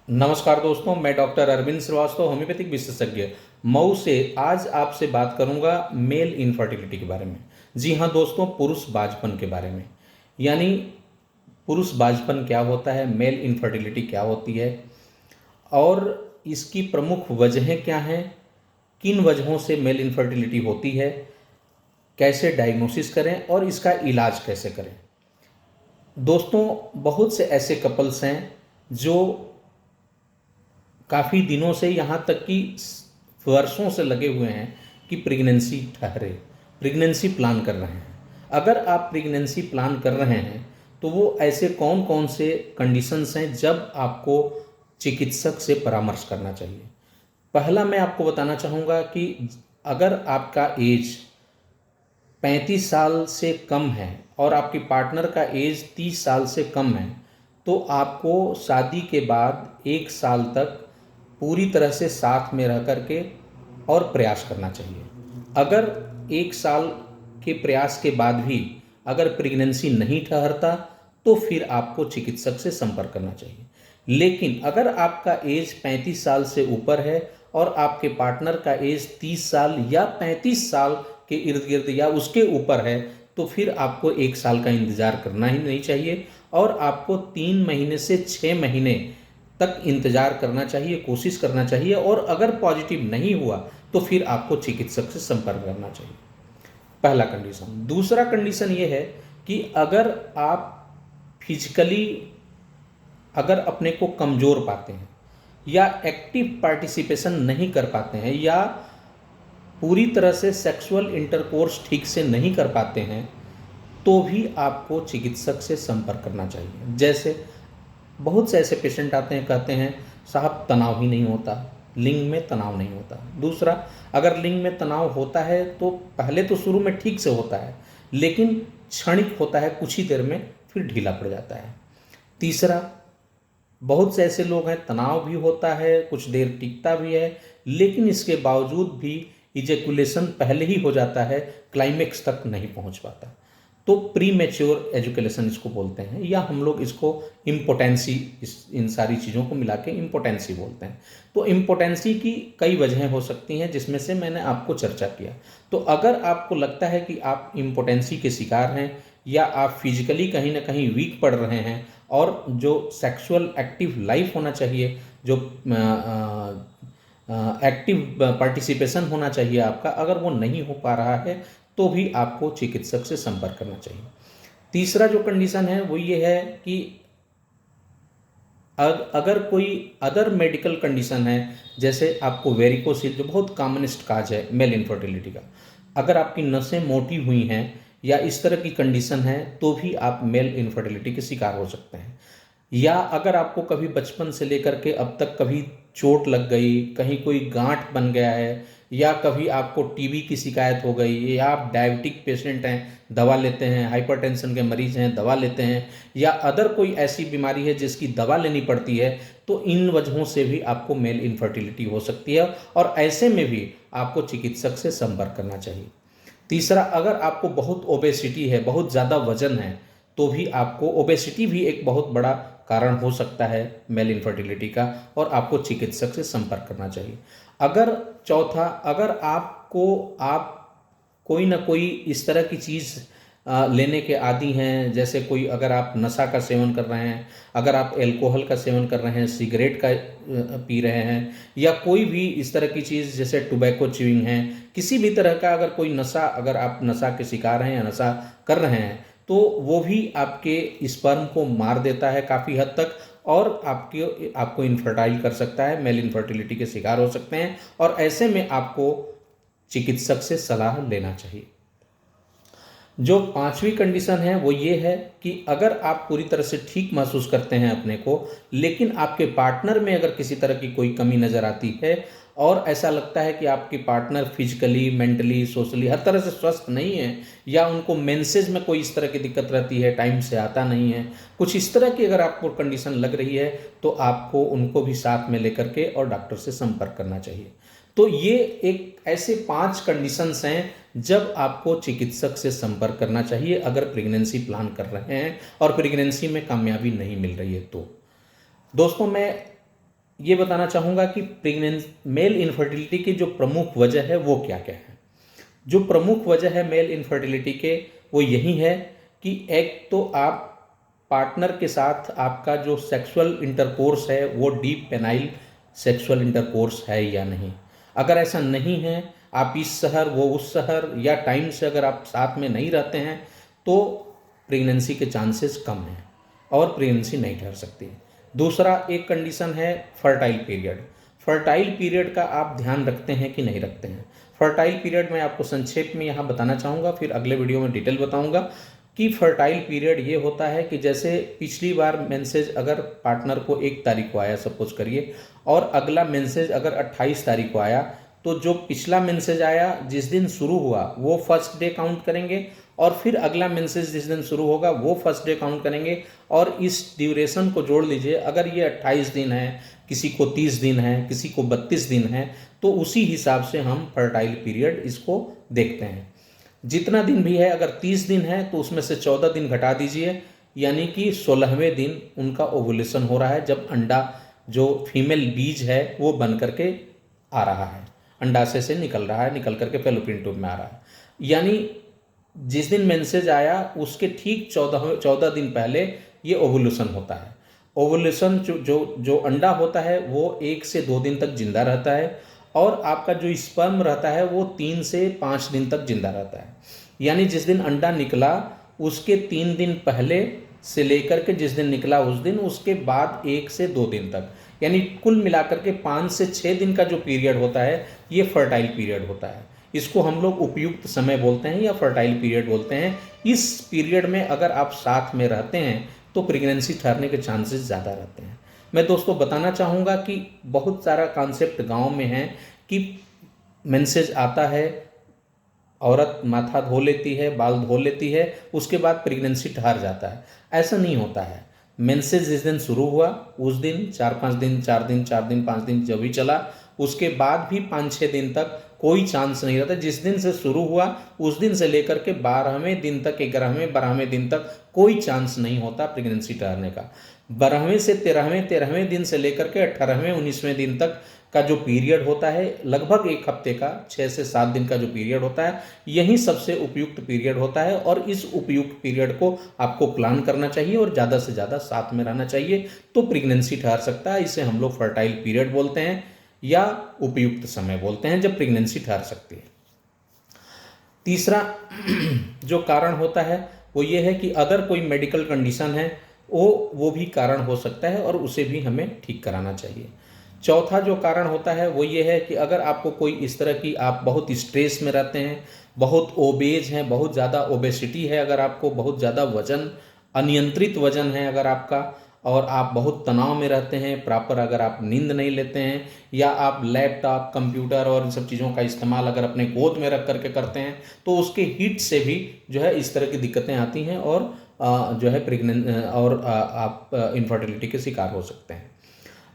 नमस्कार दोस्तों, मैं डॉक्टर अरविंद श्रीवास्तव, होम्योपैथिक विशेषज्ञ मऊ से आज आपसे बात करूंगा मेल इनफर्टिलिटी के बारे में। जी हाँ दोस्तों, पुरुष बांझपन के बारे में। यानी पुरुष बांझपन क्या होता है, मेल इनफर्टिलिटी क्या होती है और इसकी प्रमुख वजहें क्या हैं, किन वजहों से मेल इनफर्टिलिटी होती है, कैसे डायग्नोसिस करें और इसका इलाज कैसे करें। दोस्तों, बहुत से ऐसे कपल्स हैं जो काफ़ी दिनों से, यहाँ तक कि वर्षों से लगे हुए हैं कि प्रेगनेंसी ठहरे, प्रेगनेंसी प्लान कर रहे हैं। अगर आप प्रेगनेंसी प्लान कर रहे हैं तो वो ऐसे कौन कौन से कंडीशंस हैं जब आपको चिकित्सक से परामर्श करना चाहिए। पहला मैं आपको बताना चाहूँगा कि अगर आपका एज 35 साल से कम है और आपके पार्टनर का एज 30 साल से कम है तो आपको शादी के बाद 1 साल तक पूरी तरह से साथ में रह करके और प्रयास करना चाहिए। अगर 1 साल के प्रयास के बाद भी अगर प्रेगनेंसी नहीं ठहरता तो फिर आपको चिकित्सक से संपर्क करना चाहिए। लेकिन अगर आपका एज 35 साल से ऊपर है और आपके पार्टनर का एज 30 साल या 35 साल के इर्द गिर्द या उसके ऊपर है तो फिर आपको 1 साल का इंतज़ार करना ही नहीं चाहिए और आपको 3 महीने से 6 महीने तक इंतज़ार करना चाहिए, कोशिश करना चाहिए। और अगर पॉजिटिव नहीं हुआ तो फिर आपको चिकित्सक से संपर्क करना चाहिए। पहला कंडीशन। दूसरा कंडीशन ये है कि अगर आप फिजिकली अगर अपने को कमज़ोर पाते हैं या एक्टिव पार्टिसिपेशन नहीं कर पाते हैं या पूरी तरह से सेक्सुअल इंटरकोर्स ठीक से नहीं कर पाते हैं तो भी आपको चिकित्सक से संपर्क करना चाहिए। जैसे बहुत से ऐसे पेशेंट आते हैं, कहते हैं साहब तनाव ही नहीं होता, लिंग में तनाव नहीं होता। दूसरा, अगर लिंग में तनाव होता है तो पहले तो शुरू में ठीक से होता है लेकिन क्षणिक होता है, कुछ ही देर में फिर ढीला पड़ जाता है। तीसरा, बहुत से ऐसे लोग हैं तनाव भी होता है, कुछ देर टिकता भी है लेकिन इसके बावजूद भी इजेकुलेशन पहले ही हो जाता है, क्लाइमेक्स तक नहीं पहुंच पाता। तो प्री मैच्योर एजुकेशन इसको बोलते हैं या हम लोग इसको इम्पोटेंसी, इन सारी चीज़ों को मिला के इम्पोटेंसी बोलते हैं। तो इम्पोटेंसी की कई वजहें हो सकती हैं जिसमें से मैंने आपको चर्चा किया। तो अगर आपको लगता है कि आप इम्पोटेंसी के शिकार हैं या आप फिजिकली कहीं ना कहीं वीक पड़ रहे हैं और जो सेक्सुअल एक्टिव लाइफ होना चाहिए, जो एक्टिव पार्टिसिपेशन होना चाहिए आपका, अगर वो नहीं हो पा रहा है तो भी आपको चिकित्सक से संपर्क करना चाहिए। तीसरा जो कंडीशन है वो ये है कि अगर कोई अदर मेडिकल कंडीशन है, जैसे आपको वेरिकोसिल, जो बहुत कॉमनेस्ट काज है मेल इनफर्टिलिटी का, अगर आपकी नसें मोटी हुई हैं या इस तरह की कंडीशन है तो भी आप मेल इनफर्टिलिटी के शिकार हो सकते हैं। या अगर आपको कभी बचपन से लेकर के अब तक कभी चोट लग गई, कहीं कोई गांठ बन गया है या कभी आपको टीबी की शिकायत हो गई या आप डायबिटिक पेशेंट हैं, दवा लेते हैं, हाइपरटेंशन के मरीज हैं, दवा लेते हैं, या अदर कोई ऐसी बीमारी है जिसकी दवा लेनी पड़ती है, तो इन वजहों से भी आपको मेल इनफर्टिलिटी हो सकती है और ऐसे में भी आपको चिकित्सक से संपर्क करना चाहिए। तीसरा, अगर आपको बहुत ओबेसिटी है, बहुत ज़्यादा वजन है, तो भी आपको, ओबेसिटी भी एक बहुत बड़ा कारण हो सकता है मेल इनफर्टिलिटी का, और आपको चिकित्सक से संपर्क करना चाहिए। अगर चौथा, अगर आप कोई ना कोई इस तरह की चीज़ लेने के आदी हैं, जैसे कोई, अगर आप नशा का सेवन कर रहे हैं, अगर आप एल्कोहल का सेवन कर रहे हैं, सिगरेट का पी रहे हैं, या कोई भी इस तरह की चीज़ जैसे टोबैको च्यूइंग है, किसी भी तरह का अगर कोई नशा, अगर आप नशा के शिकार हैं या नशा कर रहे हैं तो वो भी आपके स्पर्म को मार देता है काफ़ी हद तक और आपको इनफर्टाइल कर सकता है, मेल इनफर्टिलिटी के शिकार हो सकते हैं। और ऐसे में आपको चिकित्सक से सलाह लेना चाहिए। जो पांचवी कंडीशन है वो ये है कि अगर आप पूरी तरह से ठीक महसूस करते हैं अपने को, लेकिन आपके पार्टनर में अगर किसी तरह की कोई कमी नज़र आती है और ऐसा लगता है कि आपके पार्टनर फिजिकली, मेंटली, सोशली हर तरह से स्वस्थ नहीं है, या उनको मेंसेज में कोई इस तरह की दिक्कत रहती है, टाइम से आता नहीं है, कुछ इस तरह की अगर आपको कंडीशन लग रही है तो आपको उनको भी साथ में लेकर के और डॉक्टर से संपर्क करना चाहिए। तो ये एक ऐसे 5 कंडीशंस हैं जब आपको चिकित्सक से संपर्क करना चाहिए अगर प्रेगनेंसी प्लान कर रहे हैं और प्रेगनेंसी में कामयाबी नहीं मिल रही है तो। दोस्तों, मैं ये बताना चाहूँगा कि मेल इनफर्टिलिटी की जो प्रमुख वजह है वो क्या क्या है। जो प्रमुख वजह है मेल इनफर्टिलिटी के वो यही है कि एक तो आप पार्टनर के साथ आपका जो सेक्सुअल इंटरकोर्स है वो डीप पेनाइल सेक्सुअल इंटरकोर्स है या नहीं। अगर ऐसा नहीं है, आप इस शहर वो उस शहर या टाइम से अगर आप साथ में नहीं रहते हैं, तो प्रेगनेंसी के चांसेस कम हैं और प्रेगनेंसी नहीं ठहर सकती। दूसरा एक कंडीशन है फर्टाइल पीरियड। फर्टाइल पीरियड का आप ध्यान रखते हैं कि नहीं रखते हैं। फर्टाइल पीरियड मैं आपको संक्षेप में यहाँ बताना चाहूँगा, फिर अगले वीडियो में डिटेल बताऊँगा कि फर्टाइल पीरियड ये होता है कि जैसे पिछली बार मेंसेज अगर पार्टनर को 1 तारीख को आया सपोज करिए, और अगला मेंसेज अगर 28 तारीख को आया, तो जो पिछला मेंसेज आया जिस दिन शुरू हुआ वो फर्स्ट डे काउंट करेंगे, और फिर अगला मेंसेज जिस दिन शुरू होगा वो फर्स्ट डे काउंट करेंगे। और इस ड्यूरेशन को जोड़ लीजिए, अगर ये 28 दिन है, किसी को 30 दिन है, किसी को 32 दिन है, तो उसी हिसाब से हम फर्टाइल पीरियड इसको देखते हैं। जितना दिन भी है, अगर 30 दिन है तो उसमें से 14 दिन घटा दीजिए, यानी कि 16वें दिन उनका ओवुलेशन हो रहा है, जब अंडा जो फीमेल बीज है वो बन करके आ रहा है, अंडाशय से निकल रहा है, निकल करके फैलोपियन ट्यूब में आ रहा है। यानी जिस दिन मेंसेज आया उसके ठीक 14 दिन पहले ये ओवुलेशन होता है। ओवुलेशन जो अंडा होता है वो 1 से 2 दिन तक जिंदा रहता है, और आपका जो स्पर्म रहता है वो 3 से 5 दिन तक जिंदा रहता है। यानी जिस दिन अंडा निकला उसके 3 दिन पहले से लेकर के जिस दिन निकला उस दिन, उसके बाद 1 से 2 दिन तक, यानी कुल मिलाकर के 5 से 6 दिन का जो पीरियड होता है ये फर्टाइल पीरियड होता है। इसको हम लोग उपयुक्त समय बोलते हैं या फर्टाइल पीरियड बोलते हैं। इस पीरियड में अगर आप साथ में रहते हैं तो प्रेगनेंसी ठहरने के चांसेस ज़्यादा रहते हैं। मैं दोस्तों बताना चाहूँगा कि बहुत सारा कॉन्सेप्ट गांव में है कि मेंसेज आता है, औरत माथा धो लेती है, बाल धो लेती है, उसके बाद प्रेगनेंसी ठहर जाता है। ऐसा नहीं होता है। मेंसेज जिस दिन शुरू हुआ उस दिन 4-5 दिन, 4 दिन, 4 दिन, 5 दिन जो भी चला, उसके बाद भी 5-6 दिन तक कोई चांस नहीं रहता। जिस दिन से शुरू हुआ उस दिन से लेकर के 12वें दिन तक, 11वें 12वें दिन तक कोई चांस नहीं होता प्रेगनेंसी ठहरने का। 12वें से 13वें दिन से लेकर के 18वें 19वें दिन तक का जो पीरियड होता है, लगभग 1 हफ्ते का, 6 से 7 दिन का जो पीरियड होता है, यही सबसे उपयुक्त पीरियड होता है। और इस उपयुक्त पीरियड को आपको प्लान करना चाहिए और ज़्यादा से ज़्यादा साथ में रहना चाहिए, तो प्रेगनेंसी ठहर सकता है। इसे हम लोग फर्टाइल पीरियड बोलते हैं या उपयुक्त समय बोलते हैं जब प्रेगनेंसी ठहर सकती है। तीसरा जो कारण होता है वो ये है कि अगर कोई मेडिकल कंडीशन है वो भी कारण हो सकता है और उसे भी हमें ठीक कराना चाहिए। चौथा जो कारण होता है वो ये है कि अगर आपको कोई इस तरह की, आप बहुत स्ट्रेस में रहते हैं, बहुत ओबेज हैं, बहुत ज़्यादा ओबेसिटी है, अगर आपको बहुत ज़्यादा वजन, अनियंत्रित वजन है अगर आपका, और आप बहुत तनाव में रहते हैं, प्रॉपर अगर आप नींद नहीं लेते हैं, या आप लैपटॉप, कंप्यूटर और इन सब चीज़ों का इस्तेमाल अगर अपने गोद में रख करके करते हैं, तो उसके हीट से भी जो है इस तरह की दिक्कतें आती हैं और जो है आप इनफर्टिलिटी के शिकार हो सकते हैं।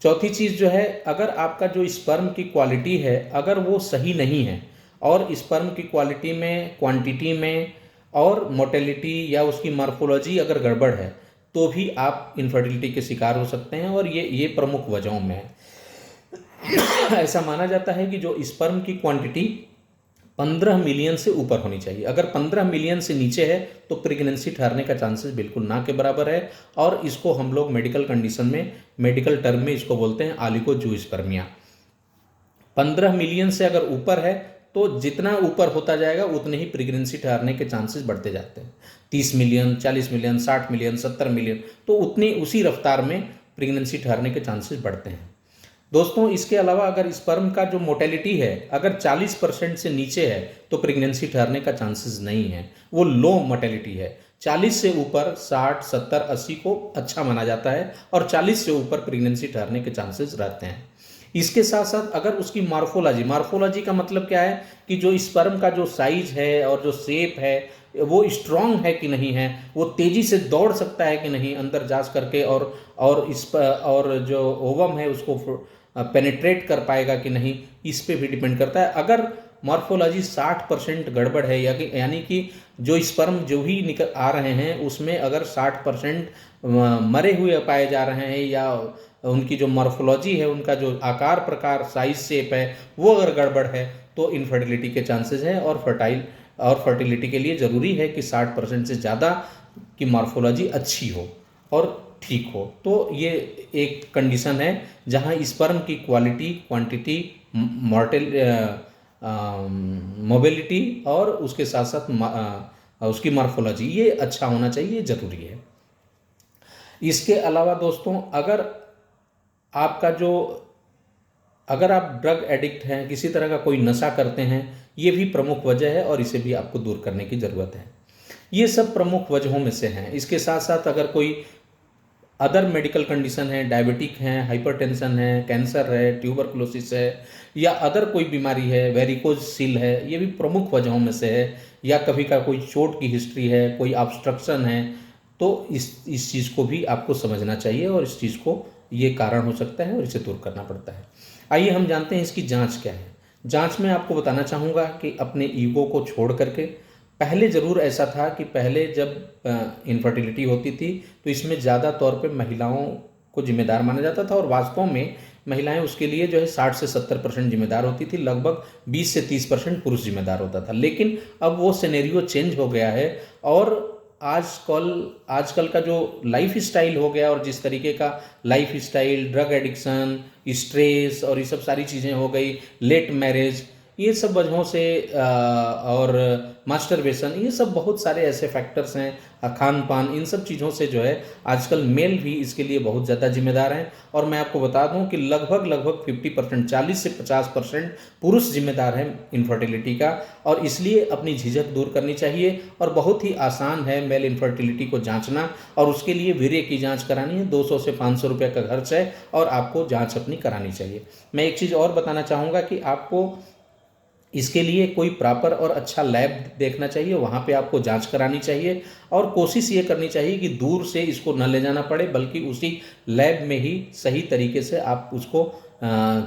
चौथी चीज़ जो है, अगर आपका जो स्पर्म की क्वालिटी है अगर वो सही नहीं है, और स्पर्म की क्वालिटी में, क्वांटिटी में और मोटेलिटी या उसकी मॉर्फोलॉजी अगर गड़बड़ है, तो भी आप इनफर्टिलिटी के शिकार हो सकते हैं। और ये प्रमुख वजहों में है। ऐसा माना जाता है कि जो स्पर्म की क्वांटिटी 15 मिलियन से ऊपर होनी चाहिए। अगर 15 मिलियन से नीचे है तो प्रेगनेंसी ठहरने का चांसेस बिल्कुल ना के बराबर है। और इसको हम लोग मेडिकल कंडीशन में, मेडिकल टर्म में इसको बोलते हैं ऑलिगोजूस्पर्मिया। 15 मिलियन से अगर ऊपर है तो जितना ऊपर होता जाएगा उतने ही प्रेगनेंसी ठहरने के चांसेस बढ़ते जाते हैं। 30 मिलियन, 40 मिलियन, 60 मिलियन, 70 मिलियन, तो उतनी उसी रफ्तार में प्रेगनेंसी ठहरने के चांसेस बढ़ते हैं। दोस्तों इसके अलावा अगर स्पर्म का जो मोटेलिटी है अगर 40% से नीचे है तो प्रेगनेंसी ठहरने का चांसेस नहीं है, वो लो मोटेलिटी है। 40 से ऊपर 60, 70, 80 को अच्छा माना जाता है और 40 से ऊपर प्रेगनेंसी ठहरने के चांसेस रहते हैं। इसके साथ साथ अगर उसकी मॉर्फोलॉजी का मतलब क्या है कि जो स्पर्म का जो साइज है और जो शेप है वो स्ट्रांग है कि नहीं है, वो तेज़ी से दौड़ सकता है कि नहीं अंदर जा करके, और जो ओवम है उसको पेनिट्रेट कर पाएगा कि नहीं, इस पे भी डिपेंड करता है। अगर मॉर्फोलॉजी 60% गड़बड़ है, यानी कि जो स्पर्म जो भी आ रहे हैं उसमें अगर 60% मरे हुए पाए जा रहे हैं या उनकी जो मॉर्फोलॉजी है, उनका जो आकार प्रकार साइज शेप है, वो अगर गड़बड़ है तो इनफर्टिलिटी के चांसेस हैं। और फर्टिलिटी के लिए ज़रूरी है कि 60% से ज़्यादा की मॉर्फोलॉजी अच्छी हो और ठीक हो। तो ये एक कंडीशन है जहाँ स्पर्म की क्वालिटी, क्वांटिटी, मॉर्टल मोबिलिटी और उसके साथ साथ उसकी मॉर्फोलॉजी ये अच्छा होना चाहिए, ये ज़रूरी है। इसके अलावा दोस्तों, अगर आप ड्रग एडिक्ट हैं, किसी तरह का कोई नशा करते हैं, ये भी प्रमुख वजह है और इसे भी आपको दूर करने की ज़रूरत है। ये सब प्रमुख वजहों में से हैं। इसके साथ साथ अगर कोई अदर मेडिकल कंडीशन है, डायबिटिक हैं, हाइपरटेंशन है, कैंसर है, ट्यूबरकुलोसिस है, या अदर कोई बीमारी है, वेरिकोज सील है, ये भी प्रमुख वजहों में से है। या कभी का कोई चोट की हिस्ट्री है, कोई ऑब्स्ट्रक्शन है, तो इस चीज़ को भी आपको समझना चाहिए और इस चीज़ को ये कारण हो सकता है और इसे दूर करना पड़ता है। आइए हम जानते हैं इसकी जांच क्या है। जांच में आपको बताना चाहूँगा कि अपने ईगो को छोड़ करके, पहले ज़रूर ऐसा था कि पहले जब इनफर्टिलिटी होती थी तो इसमें ज़्यादा तौर पे महिलाओं को जिम्मेदार माना जाता था और वास्तव में महिलाएं उसके लिए जो है 60 से 70% जिम्मेदार होती थी, लगभग 20 से 30% पुरुष जिम्मेदार होता था। लेकिन अब वो सिनेरियो चेंज हो गया है और आजकल का जो लाइफ स्टाइल हो गया और जिस तरीके का life style, drug addiction, stress और ये सब सारी चीज़ें हो गई, लेट मैरिज, ये सब वजहों से और मास्टरबेशन, ये सब बहुत सारे ऐसे फैक्टर्स हैं, खान पान, इन सब चीज़ों से जो है आजकल मेल भी इसके लिए बहुत ज़्यादा जिम्मेदार हैं। और मैं आपको बता दूं कि लगभग 50%, 40 से 50% पुरुष जिम्मेदार हैं इनफर्टिलिटी का। और इसलिए अपनी झिझक दूर करनी चाहिए और बहुत ही आसान है मेल इनफर्टिलिटी को जांचना। और उसके लिए वीर्य की जांच करानी है, 200 से 500 रुपये का खर्च है और आपको जांच अपनी करानी चाहिए। मैं एक चीज़ और बताना चाहूँगा कि आपको इसके लिए कोई प्रॉपर और अच्छा लैब देखना चाहिए, वहाँ पे आपको जांच करानी चाहिए और कोशिश ये करनी चाहिए कि दूर से इसको न ले जाना पड़े, बल्कि उसी लैब में ही सही तरीके से आप उसको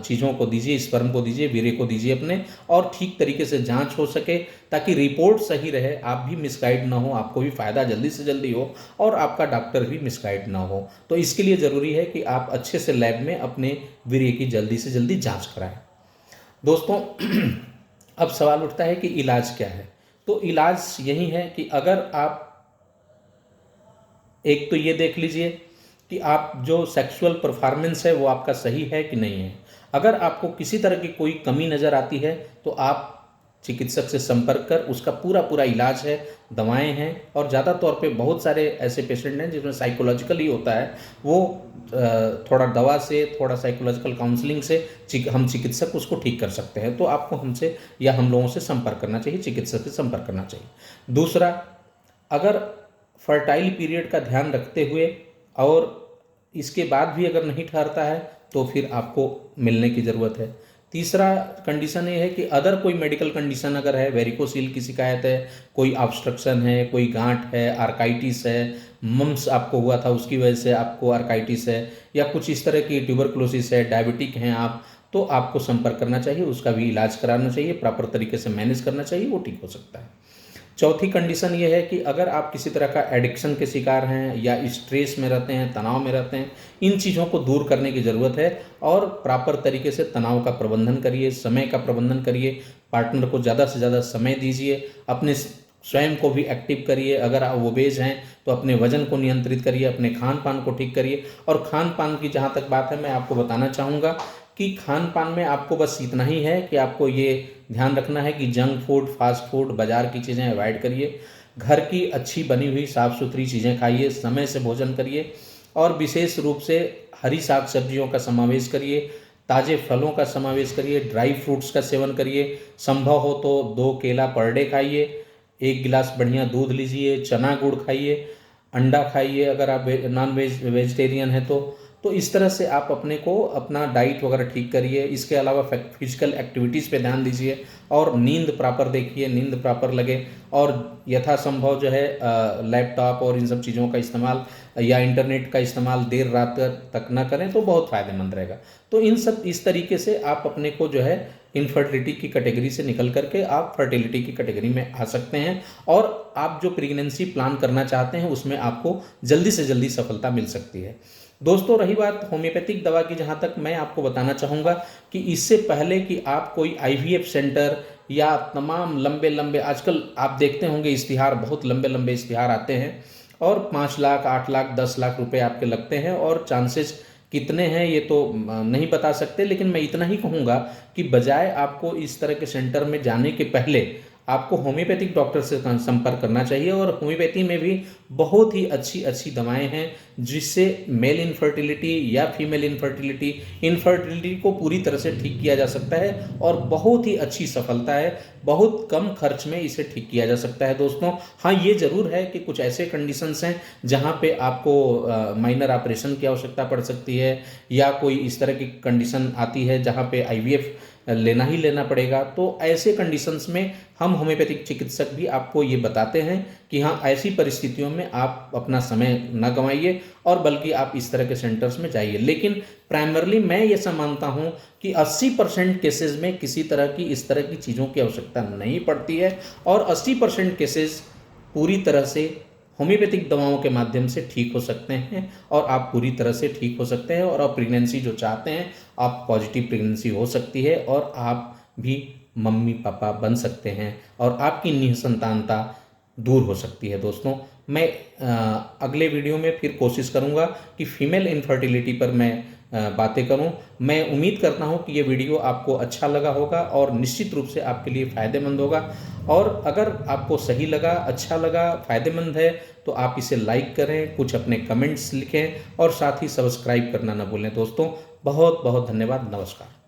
चीज़ों को दीजिए, स्पर्म को दीजिए, वीर्य को दीजिए अपने, और ठीक तरीके से जांच हो सके ताकि रिपोर्ट सही रहे, आप भी मिसगाइड ना हो, आपको भी फ़ायदा जल्दी से जल्दी हो और आपका डॉक्टर भी मिसगाइड ना हो। तो इसके लिए ज़रूरी है कि आप अच्छे से लैब में अपने वीर्य की जल्दी से जल्दी जाँच कराएँ। दोस्तों, अब सवाल उठता है कि इलाज क्या है। तो इलाज यही है कि अगर आप एक तो ये देख लीजिए कि आप जो सेक्सुअल परफॉर्मेंस है वो आपका सही है कि नहीं है। अगर आपको किसी तरह की कोई कमी नज़र आती है तो आप चिकित्सक से संपर्क कर उसका पूरा इलाज है, दवाएं हैं। और ज़्यादा तौर पे बहुत सारे ऐसे पेशेंट हैं जिसमें साइकोलॉजिकल ही होता है, वो थोड़ा दवा से, थोड़ा साइकोलॉजिकल काउंसलिंग से हम चिकित्सक उसको ठीक कर सकते हैं। तो आपको हमसे या हम लोगों से संपर्क करना चाहिए, चिकित्सक से संपर्क करना चाहिए। दूसरा, अगर फर्टाइल पीरियड का ध्यान रखते हुए और इसके बाद भी अगर नहीं ठहरता है तो फिर आपको मिलने की ज़रूरत है। तीसरा कंडीशन ये है कि अदर कोई मेडिकल कंडीशन अगर है, वेरिकोसील की शिकायत है, कोई ऑब्स्ट्रक्शन है, कोई गांठ है, आर्काइटिस है, मम्स आपको हुआ था उसकी वजह से आपको आर्काइटिस है, या कुछ इस तरह की ट्यूबरकुलोसिस है, डायबिटिक हैं आप, तो आपको संपर्क करना चाहिए, उसका भी इलाज कराना चाहिए, प्रॉपर तरीके से मैनेज करना चाहिए, वो ठीक हो सकता है। चौथी कंडीशन ये है कि अगर आप किसी तरह का एडिक्शन के शिकार हैं या स्ट्रेस में रहते हैं, तनाव में रहते हैं, इन चीज़ों को दूर करने की ज़रूरत है और प्रॉपर तरीके से तनाव का प्रबंधन करिए, समय का प्रबंधन करिए, पार्टनर को ज़्यादा से ज़्यादा समय दीजिए, अपने स्वयं को भी एक्टिव करिए। अगर आप ओबेज हैं तो अपने वजन को नियंत्रित करिए, अपने खान पान को ठीक करिए। और खान पान की जहाँ तक बात है, मैं आपको बताना चाहूँगा कि खान पान में आपको बस इतना ही है कि आपको ये ध्यान रखना है कि जंक फूड, फास्ट फूड, बाज़ार की चीज़ें अवॉइड करिए, घर की अच्छी बनी हुई साफ़ सुथरी चीज़ें खाइए, समय से भोजन करिए और विशेष रूप से हरी साग सब्जियों का समावेश करिए, ताज़े फलों का समावेश करिए, ड्राई फ्रूट्स का सेवन करिए, संभव हो तो 2 केला पर डे खाइए, 1 गिलास बढ़िया दूध लीजिए, चना गुड़ खाइए, अंडा खाइए अगर आप नॉन वेजिटेरियन है तो इस तरह से आप अपने को अपना डाइट वगैरह ठीक करिए। इसके अलावा फिजिकल एक्टिविटीज़ पे ध्यान दीजिए और नींद प्रॉपर देखिए, नींद प्रॉपर लगे और यथासंभव जो है लैपटॉप और इन सब चीज़ों का इस्तेमाल या इंटरनेट का इस्तेमाल देर रात तक ना करें तो बहुत फ़ायदेमंद रहेगा। तो इस तरीके से आप अपने को जो है इनफर्टिलिटी की कैटेगरी से निकल करके आप फर्टिलिटी की कैटेगरी में आ सकते हैं और आप जो प्रेगनेंसी प्लान करना चाहते हैं उसमें आपको जल्दी से जल्दी सफलता मिल सकती है। दोस्तों रही बात होम्योपैथिक दवा की, जहाँ तक मैं आपको बताना चाहूँगा कि इससे पहले कि आप कोई आईवीएफ सेंटर या तमाम लंबे लंबे, आजकल आप देखते होंगे इश्तिहार, बहुत लंबे लंबे इश्तिहार आते हैं और 5 लाख 8 लाख 10 लाख रुपए आपके लगते हैं, और चांसेस कितने हैं ये तो नहीं बता सकते, लेकिन मैं इतना ही कहूँगा कि बजाय आपको इस तरह के सेंटर में जाने के पहले आपको होम्योपैथिक डॉक्टर से संपर्क करना चाहिए। और होम्योपैथी में भी बहुत ही अच्छी अच्छी दवाएं हैं जिससे मेल इनफर्टिलिटी या फीमेल इनफर्टिलिटी को पूरी तरह से ठीक किया जा सकता है, और बहुत ही अच्छी सफलता है, बहुत कम खर्च में इसे ठीक किया जा सकता है दोस्तों। हाँ, ये ज़रूर है कि कुछ ऐसे कंडीशंस हैं जहाँ पे आपको माइनर ऑपरेशन की आवश्यकता पड़ सकती है, या कोई इस तरह की कंडीशन आती है जहाँ पे आईवीएफ लेना ही लेना पड़ेगा। तो ऐसे कंडीशंस में हम होम्योपैथिक चिकित्सक भी आपको ये बताते हैं कि हाँ, ऐसी परिस्थितियों में आप अपना समय न गंवाइए और बल्कि आप इस तरह के सेंटर्स में जाइए। लेकिन प्राइमरली मैं ये मानता हूँ कि 80% केसेस में किसी तरह की इस तरह की चीज़ों की आवश्यकता नहीं पड़ती है, और 80% केसेस पूरी तरह से होम्योपैथिक दवाओं के माध्यम से ठीक हो सकते हैं, और आप पूरी तरह से ठीक हो सकते हैं, और आप प्रेगनेंसी जो चाहते हैं, आप पॉजिटिव प्रेगनेंसी हो सकती है, और आप भी मम्मी पापा बन सकते हैं, और आपकी निसंतानता दूर हो सकती है दोस्तों। मैं अगले वीडियो में फिर कोशिश करूंगा कि फीमेल इनफर्टिलिटी पर मैं बातें करूं। मैं उम्मीद करता हूं कि ये वीडियो आपको अच्छा लगा होगा और निश्चित रूप से आपके लिए फ़ायदेमंद होगा। और अगर आपको सही लगा, अच्छा लगा, फ़ायदेमंद है, तो आप इसे लाइक करें, कुछ अपने कमेंट्स लिखें, और साथ ही सब्सक्राइब करना ना भूलें दोस्तों। बहुत बहुत धन्यवाद। नमस्कार।